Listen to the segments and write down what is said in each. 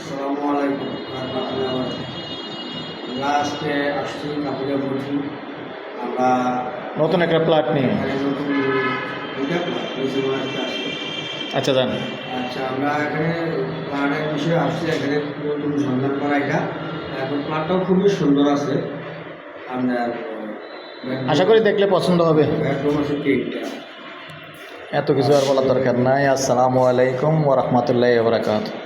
আসসালামু আলাইকুম আমরা আজকে আসছি কাপুরিয়া বলছি আমরা নতুন একটা প্লট নিয়ে। এখানে নতুন দুইটা প্লাট নিচে মনে একটা আসছে। আচ্ছা যান। আচ্ছা আমরা এখানে প্লাটের বিষয়ে আসছি, এখানে নতুন সন্ধান করা এটা। এখন প্লাটটাও খুবই সুন্দর আছে। আপনার আশা করি দেখলে পছন্দ হবে। বেডরুম আছে তিনটা। এত কিছু আর বলার দরকার নাই। আসসালামু আলাইকুম ওয়া রাহমাতুল্লাহি ওয়া বারাকাতুহু।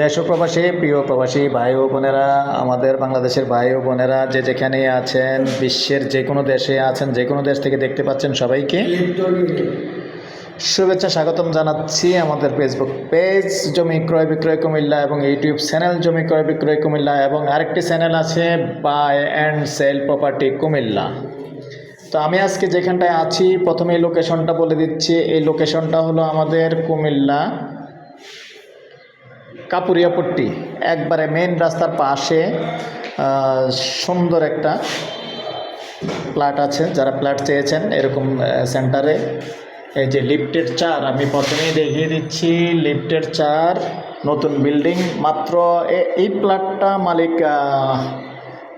দেশ ও প্রবাসী, প্রিয় প্রবাসী ভাই ও বোনেরা, আমাদের বাংলাদেশের ভাই ও বোনেরা যে যেখানে আছেন, বিশ্বের যে কোনো দেশে আছেন, যে কোনো দেশ থেকে দেখতে পাচ্ছেন, সবাইকে শুভেচ্ছা স্বাগতম জানাচ্ছি আমাদের ফেসবুক পেজ জমি ক্রয় বিক্রয় কুমিল্লা এবং ইউটিউব চ্যানেল জমি ক্রয় বিক্রয় কুমিল্লা এবং আরেকটি চ্যানেল আছে buy and sell property Comilla. তো আমি আজকে যেখানটায় আছি প্রথমে এই লোকেশনটা বলে দিচ্ছি। এই লোকেশনটা হলো আমাদের কুমিল্লা কাপুরিয়াপট্টি, একবারে মেন রাস্তার পাশে সুন্দর একটা ফ্ল্যাট আছে। যারা ফ্ল্যাট চেয়েছেন এরকম সেন্টারে, এই যে লিফটের 4 আমি প্রথমেই দেখিয়ে দিচ্ছি। লিফটের 4 নতুন বিল্ডিং, মাত্র এই ফ্ল্যাটটা মালিক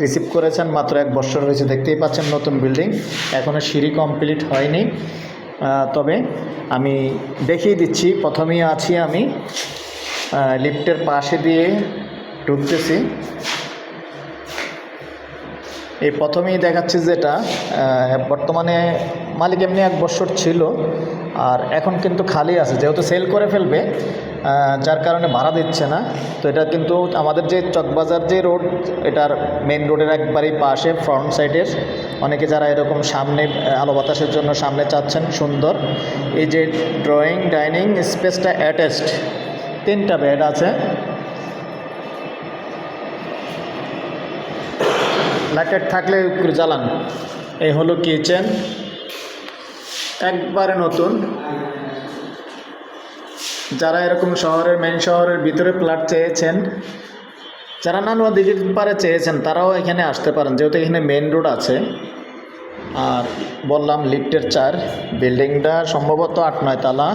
রিসিভ করেছেন মাত্র 1 বছর হয়েছে। দেখতেই পাচ্ছেন নতুন বিল্ডিং, এখনও সিঁড়ি কমপ্লিট হয়নি। তবে আমি দেখিয়ে দিচ্ছি। প্রথমেই আছি আমি লিফটের পাশে দিয়ে ঢুকতেছি। এই প্রথমেই দেখাচ্ছি যেটা বর্তমানে মালিক এমনি 1 বছর ছিল, আর এখন কিন্তু খালি আছে, যেহেতু সেল করে ফেলবে যার কারণে ভাড়া দিচ্ছে না। তো এটা কিন্তু আমাদের যে চকবাজার যে রোড, এটার মেন রোডের একবারই পাশে ফ্রন্ট সাইডের। অনেকে যারা এরকম সামনে আলো বাতাসের জন্য সামনে চাচ্ছেন সুন্দর, এই যে ড্রয়িং ডাইনিং স্পেসটা অ্যাটাচড, 3টা বেড আছে। লাইটেড থাকলে জ্বালান। এই হলো কিচেন, একবারে নতুন। যারা এরকম শহরের মেন শহরের ভিতরে ফ্ল্যাট চেয়েছেন, যারা দিঘির পারে চেয়েছেন, তারাও এখানে আসতে পারেন, যেহেতু এখানে মেন রোড আছে। আর বললাম লিফটের 4, বিল্ডিংটা সম্ভবত 8-9 তলা,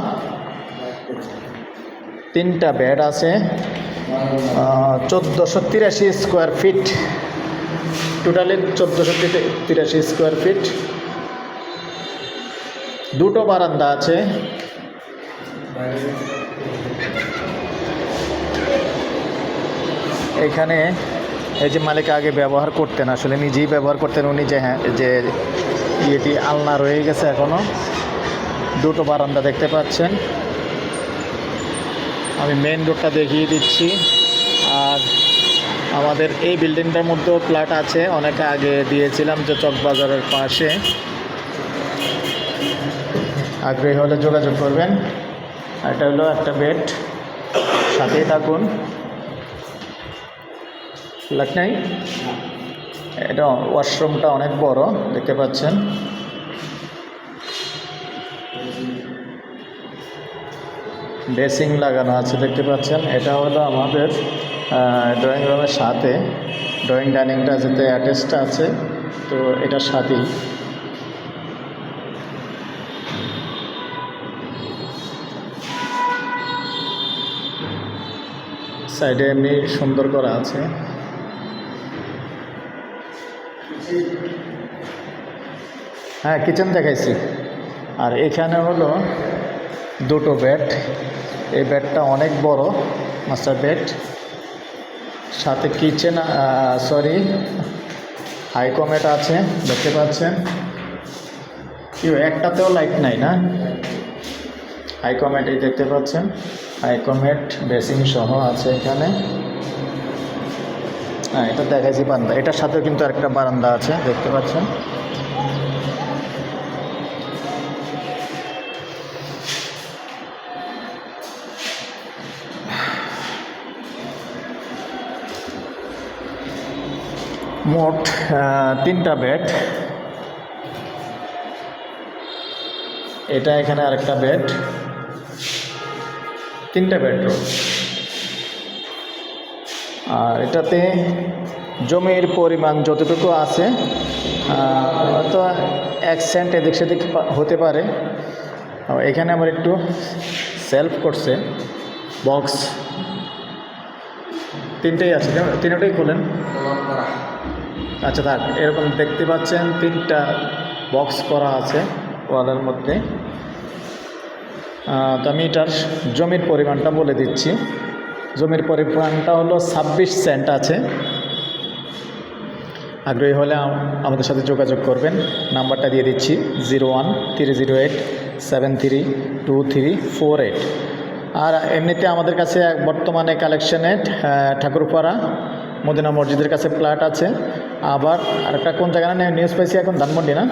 3টা বেড আছে, 1483 square feet, totally 1483 square feet. 2টো বারান্দা আছে। এখানে এই যে মালিক আগে ব্যবহার করতেন, আসলে নিজেই ব্যবহার করতেন উনি, যে হ্যাঁ যে ইয়েটি আলনা রয়ে গেছে এখনও। 2টো বারান্দা দেখতে পাচ্ছেন। আমি মেন রোডটা দেখিয়ে দিচ্ছি। আর আমাদের এই বিল্ডিংটার মধ্যেও ফ্ল্যাট আছে, অনেকে আগে দিয়েছিলাম, যে চকবাজারের পাশে। আগ্রহী হলে যোগাযোগ করবেন। এটা হলো একটা বেড, সাথেই থাকুন। ফ্ল্যাট নাই, এটা ওয়াশরুমটা অনেক বড় দেখতে পাচ্ছেন। বেসিং লাগানো আছে দেখতে পাচ্ছেন। এটা হলো আমাদের ড্রয়িং রুমের সাথে, ড্রয়িং ডাইনিংটা যেতে অ্যাটাচড আছে, তো এটার সাথেই। সাইডে এমনি সুন্দর করা আছে। হ্যাঁ, কিচেন দেখাইছি। আর এখানে হলো 2টো বেড। এই বেডটা অনেক বড়, মাস্টার বেড, সাথে কিচেন, হাইকমেট আছে দেখতে পাচ্ছেন। একটাতেও লাইট নাই না, হাইকমেট এই দেখতে পাচ্ছেন। হাইকমেট বেসিং সহ আছে এখানে। হ্যাঁ, এটা দেখাইছি বারান্দা, এটার সাথেও কিন্তু আরেকটা বারান্দা আছে দেখতে পাচ্ছেন। মোট 3টা বেড। এটা এখানে আরেকটা বেড, 3টা বেডরুম। আর এটাতে জমির পরিমাণ যতটুকু আছে, তো 1 সেন্ট এদিক সেদিক হতে পারে। এখানে আমার একটু সেলফ করছে, বক্স তিনটেই আছে, তিনটাই খোলেন। লক করা। আচ্ছা থাক, এরকম দেখতে পাচ্ছেন 3টা বক্স করা আছে ওয়ালের মধ্যে। তো আমি এটার জমির পরিমাণটা বলে দিচ্ছি। জমির পরিমাণটা হলো 26 সেন্ট আছে। আগ্রহী হলে আমাদের সাথে যোগাযোগ করবেন। নাম্বারটা দিয়ে দিচ্ছি 01-308-732348। আর এমনিতে আমাদের কাছে বর্তমানে কালেকশনে ঠাকুরপাড়া মদিনা মসজিদের কাছে প্লট আছে। আবার আরেকটা কোন জায়গায় না নিউজ পাইছি এখন, ধানমন্ডি না,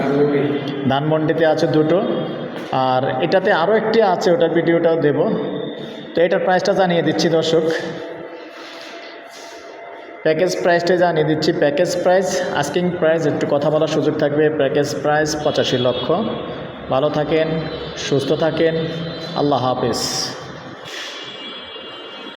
ধানমন্ডিতে আছে 2টো। আর এটাতে আরও একটি আছে, ওটার ভিডিওটাও দেব। তো এটার প্রাইসটা জানিয়ে দিচ্ছি দর্শক, প্যাকেজ প্রাইসটা জানিয়ে দিচ্ছি। প্যাকেজ প্রাইস, আস্কিং প্রাইস, একটু কথা বলার সুযোগ থাকবে। প্যাকেজ প্রাইস 85 লক্ষ। ভালো থাকেন, সুস্থ থাকেন, আল্লাহ হাফেজ।